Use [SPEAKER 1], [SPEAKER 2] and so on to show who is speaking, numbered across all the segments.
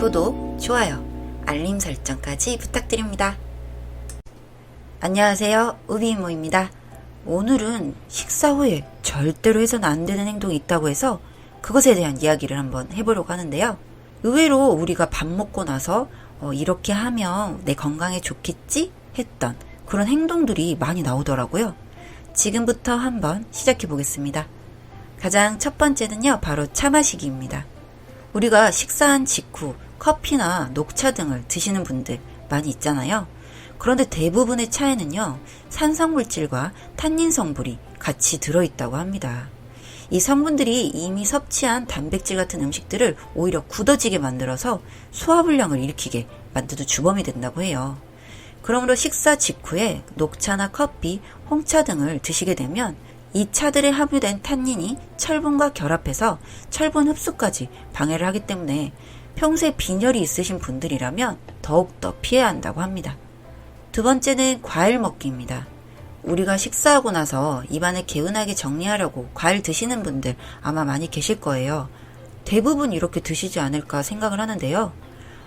[SPEAKER 1] 구독, 좋아요, 알림 설정까지 부탁드립니다. 안녕하세요. 우비이모입니다. 오늘은 식사 후에 절대로 해서는 안 되는 행동이 있다고 해서 그것에 대한 이야기를 한번 해보려고 하는데요. 의외로 우리가 밥 먹고 나서 이렇게 하면 내 건강에 좋겠지? 했던 그런 행동들이 많이 나오더라고요. 지금부터 한번 시작해 보겠습니다. 가장 첫 번째는요, 바로 차 마시기입니다. 우리가 식사한 직후 커피나 녹차 등을 드시는 분들 많이 있잖아요. 그런데 대부분의 차에는요, 산성물질과 탄닌 성분이 같이 들어있다고 합니다. 이 성분들이 이미 섭취한 단백질 같은 음식들을 오히려 굳어지게 만들어서 소화불량을 일으키게 만드는 주범이 된다고 해요. 그러므로 식사 직후에 녹차나 커피, 홍차 등을 드시게 되면 이 차들에 함유된 탄닌이 철분과 결합해서 철분 흡수까지 방해를 하기 때문에 평소에 빈혈이 있으신 분들이라면 더욱더 피해야 한다고 합니다. 두 번째는 과일 먹기입니다. 우리가 식사하고 나서 입안을 개운하게 정리하려고 과일 드시는 분들 아마 많이 계실 거예요. 대부분 이렇게 드시지 않을까 생각을 하는데요.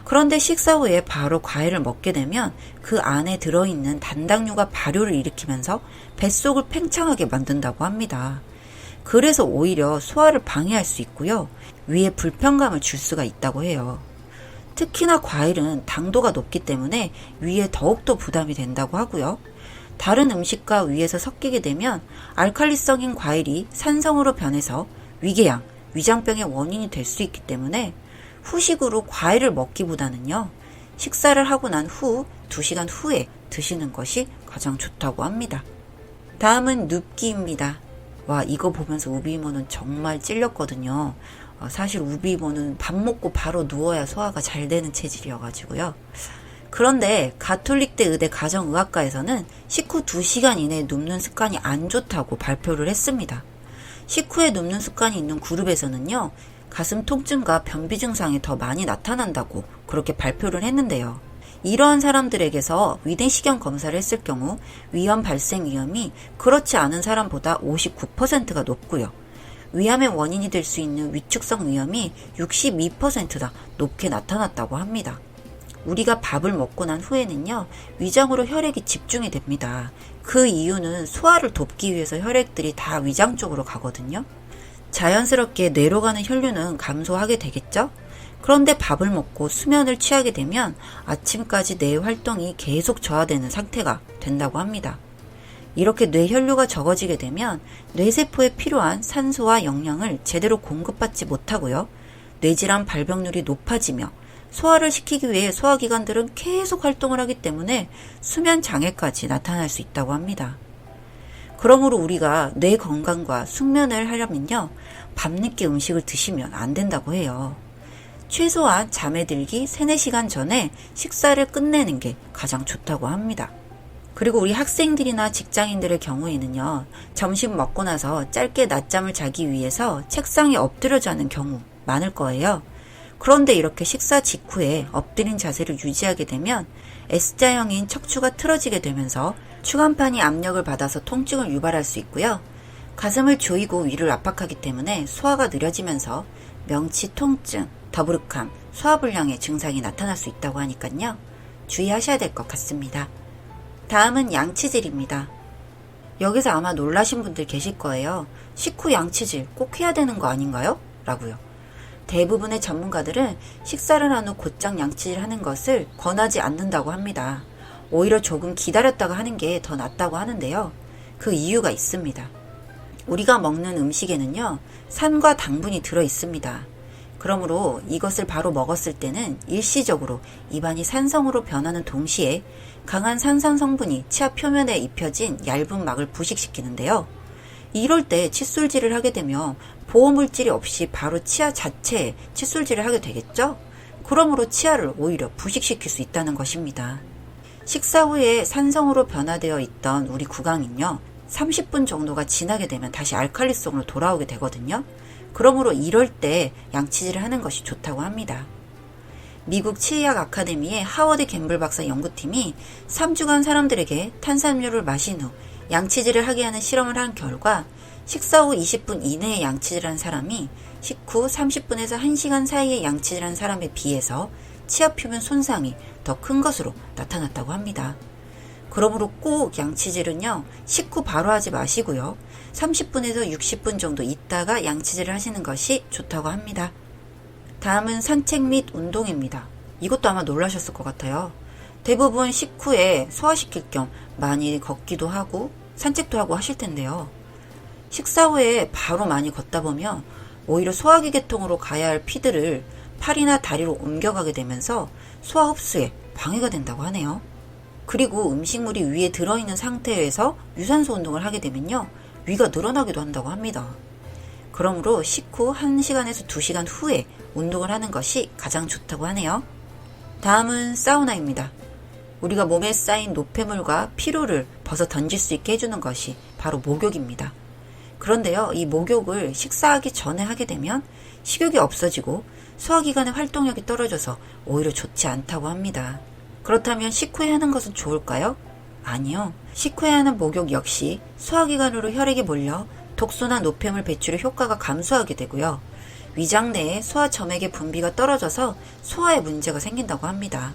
[SPEAKER 1] 그런데 식사 후에 바로 과일을 먹게 되면 그 안에 들어있는 단당류가 발효를 일으키면서 뱃속을 팽창하게 만든다고 합니다. 그래서 오히려 소화를 방해할 수 있고요. 위에 불편감을 줄 수가 있다고 해요. 특히나 과일은 당도가 높기 때문에 위에 더욱더 부담이 된다고 하고요. 다른 음식과 위에서 섞이게 되면 알칼리성인 과일이 산성으로 변해서 위궤양, 위장병의 원인이 될 수 있기 때문에 후식으로 과일을 먹기보다는요, 식사를 하고 난 후 2시간 후에 드시는 것이 가장 좋다고 합니다. 다음은 눕기입니다. 와, 이거 보면서 우비이모는 정말 찔렸거든요. 사실 우비이모는 밥 먹고 바로 누워야 소화가 잘 되는 체질이어가지고요. 그런데 가톨릭대 의대 가정의학과에서는 식후 2시간 이내에 눕는 습관이 안 좋다고 발표를 했습니다. 식후에 눕는 습관이 있는 그룹에서는요, 가슴 통증과 변비 증상이 더 많이 나타난다고 그렇게 발표를 했는데요. 이러한 사람들에게서 위내시경 검사를 했을 경우 위암 발생 위험이 그렇지 않은 사람보다 59%가 높고요. 위암의 원인이 될 수 있는 위축성 위험이 62%나 높게 나타났다고 합니다. 우리가 밥을 먹고 난 후에는요, 위장으로 혈액이 집중이 됩니다. 그 이유는 소화를 돕기 위해서 혈액들이 다 위장 쪽으로 가거든요. 자연스럽게 뇌로 가는 혈류는 감소하게 되겠죠? 그런데 밥을 먹고 수면을 취하게 되면 아침까지 뇌 활동이 계속 저하되는 상태가 된다고 합니다. 이렇게 뇌 혈류가 적어지게 되면 뇌세포에 필요한 산소와 영양을 제대로 공급받지 못하고요. 뇌질환 발병률이 높아지며 소화를 시키기 위해 소화기관들은 계속 활동을 하기 때문에 수면 장애까지 나타날 수 있다고 합니다. 그러므로 우리가 뇌 건강과 숙면을 하려면요, 밤늦게 음식을 드시면 안 된다고 해요. 최소한 잠에 들기 3-4시간 전에 식사를 끝내는 게 가장 좋다고 합니다. 그리고 우리 학생들이나 직장인들의 경우에는요, 점심 먹고 나서 짧게 낮잠을 자기 위해서 책상에 엎드려 자는 경우 많을 거예요. 그런데 이렇게 식사 직후에 엎드린 자세를 유지하게 되면 S자형인 척추가 틀어지게 되면서 추간판이 압력을 받아서 통증을 유발할 수 있고요. 가슴을 조이고 위를 압박하기 때문에 소화가 느려지면서 명치 통증, 더부룩함, 소화불량의 증상이 나타날 수 있다고 하니까요. 주의하셔야 될 것 같습니다. 다음은 양치질입니다. 여기서 아마 놀라신 분들 계실 거예요. 식후 양치질 꼭 해야 되는 거 아닌가요? 라고요. 대부분의 전문가들은 식사를 한 후 곧장 양치질 하는 것을 권하지 않는다고 합니다. 오히려 조금 기다렸다가 하는 게 더 낫다고 하는데요. 그 이유가 있습니다. 우리가 먹는 음식에는요, 산과 당분이 들어 있습니다. 그러므로 이것을 바로 먹었을 때는 일시적으로 입안이 산성으로 변하는 동시에 강한 산성 성분이 치아 표면에 입혀진 얇은 막을 부식시키는데요. 이럴 때 칫솔질을 하게 되면 보호물질이 없이 바로 치아 자체에 칫솔질을 하게 되겠죠? 그러므로 치아를 오히려 부식시킬 수 있다는 것입니다. 식사 후에 산성으로 변화되어 있던 우리 구강은요, 30분 정도가 지나게 되면 다시 알칼리성으로 돌아오게 되거든요. 그러므로 이럴 때 양치질을 하는 것이 좋다고 합니다. 미국 치의학 아카데미의 하워드 갬블 박사 연구팀이 3주간 사람들에게 탄산음료를 마신 후 양치질을 하게 하는 실험을 한 결과 식사 후 20분 이내에 양치질한 사람이 식후 30분에서 1시간 사이에 양치질 한 사람에 비해서 치아 표면 손상이 더 큰 것으로 나타났다고 합니다. 그러므로 꼭 양치질은요, 식후 바로 하지 마시고요. 30분에서 60분 정도 있다가 양치질을 하시는 것이 좋다고 합니다. 다음은 산책 및 운동입니다. 이것도 아마 놀라셨을 것 같아요. 대부분 식후에 소화시킬 겸 많이 걷기도 하고 산책도 하고 하실 텐데요. 식사 후에 바로 많이 걷다 보면 오히려 소화기 계통으로 가야 할 피들을 팔이나 다리로 옮겨가게 되면서 소화 흡수에 방해가 된다고 하네요. 그리고 음식물이 위에 들어있는 상태에서 유산소 운동을 하게 되면요, 위가 늘어나기도 한다고 합니다. 그러므로 식후 1시간에서 2시간 후에 운동을 하는 것이 가장 좋다고 하네요. 다음은 사우나입니다. 우리가 몸에 쌓인 노폐물과 피로를 벗어 던질 수 있게 해주는 것이 바로 목욕입니다. 그런데요, 이 목욕을 식사하기 전에 하게 되면 식욕이 없어지고 소화기관의 활동력이 떨어져서 오히려 좋지 않다고 합니다. 그렇다면 식후에 하는 것은 좋을까요? 아니요. 식후에 하는 목욕 역시 소화기관으로 혈액이 몰려 독소나 노폐물 배출의 효과가 감소하게 되고요. 위장 내에 소화 점액의 분비가 떨어져서 소화에 문제가 생긴다고 합니다.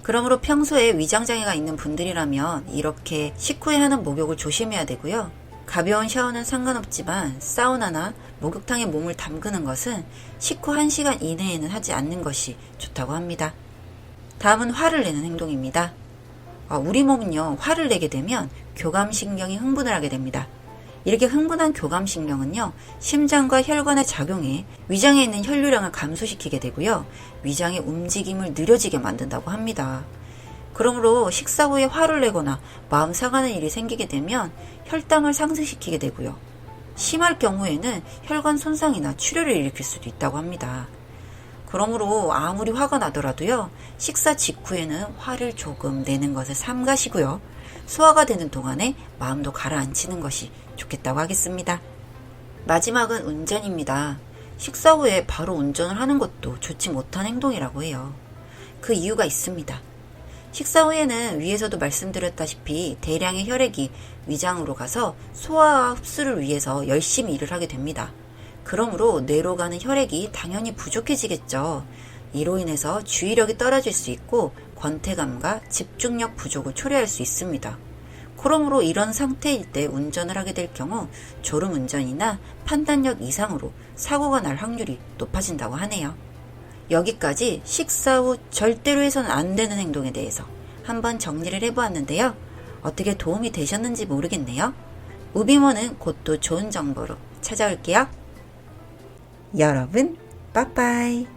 [SPEAKER 1] 그러므로 평소에 위장장애가 있는 분들이라면 이렇게 식후에 하는 목욕을 조심해야 되고요. 가벼운 샤워는 상관없지만 사우나나 목욕탕에 몸을 담그는 것은 식후 1시간 이내에는 하지 않는 것이 좋다고 합니다. 다음은 화를 내는 행동입니다. 우리 몸은요, 화를 내게 되면 교감신경이 흥분을 하게 됩니다. 이렇게 흥분한 교감신경은요, 심장과 혈관에 작용해 위장에 있는 혈류량을 감소시키게 되고요, 위장의 움직임을 느려지게 만든다고 합니다. 그러므로 식사 후에 화를 내거나 마음 상하는 일이 생기게 되면 혈당을 상승시키게 되고요, 심할 경우에는 혈관 손상이나 출혈을 일으킬 수도 있다고 합니다. 그러므로 아무리 화가 나더라도요, 식사 직후에는 화를 조금 내는 것을 삼가시고요, 소화가 되는 동안에 마음도 가라앉히는 것이 좋겠다고 하겠습니다. 마지막은 운전입니다. 식사 후에 바로 운전을 하는 것도 좋지 못한 행동이라고 해요. 그 이유가 있습니다. 식사 후에는 위에서도 말씀드렸다시피 대량의 혈액이 위장으로 가서 소화와 흡수를 위해서 열심히 일을 하게 됩니다. 그러므로 뇌로 가는 혈액이 당연히 부족해지겠죠. 이로 인해서 주의력이 떨어질 수 있고 권태감과 집중력 부족을 초래할 수 있습니다. 그러므로 이런 상태일 때 운전을 하게 될 경우 졸음운전이나 판단력 이상으로 사고가 날 확률이 높아진다고 하네요. 여기까지 식사 후 절대로 해서는 안 되는 행동에 대해서 한번 정리를 해보았는데요. 어떻게 도움이 되셨는지 모르겠네요. 우비모는 곧 또 좋은 정보로 찾아올게요. 여러분, 빠빠이.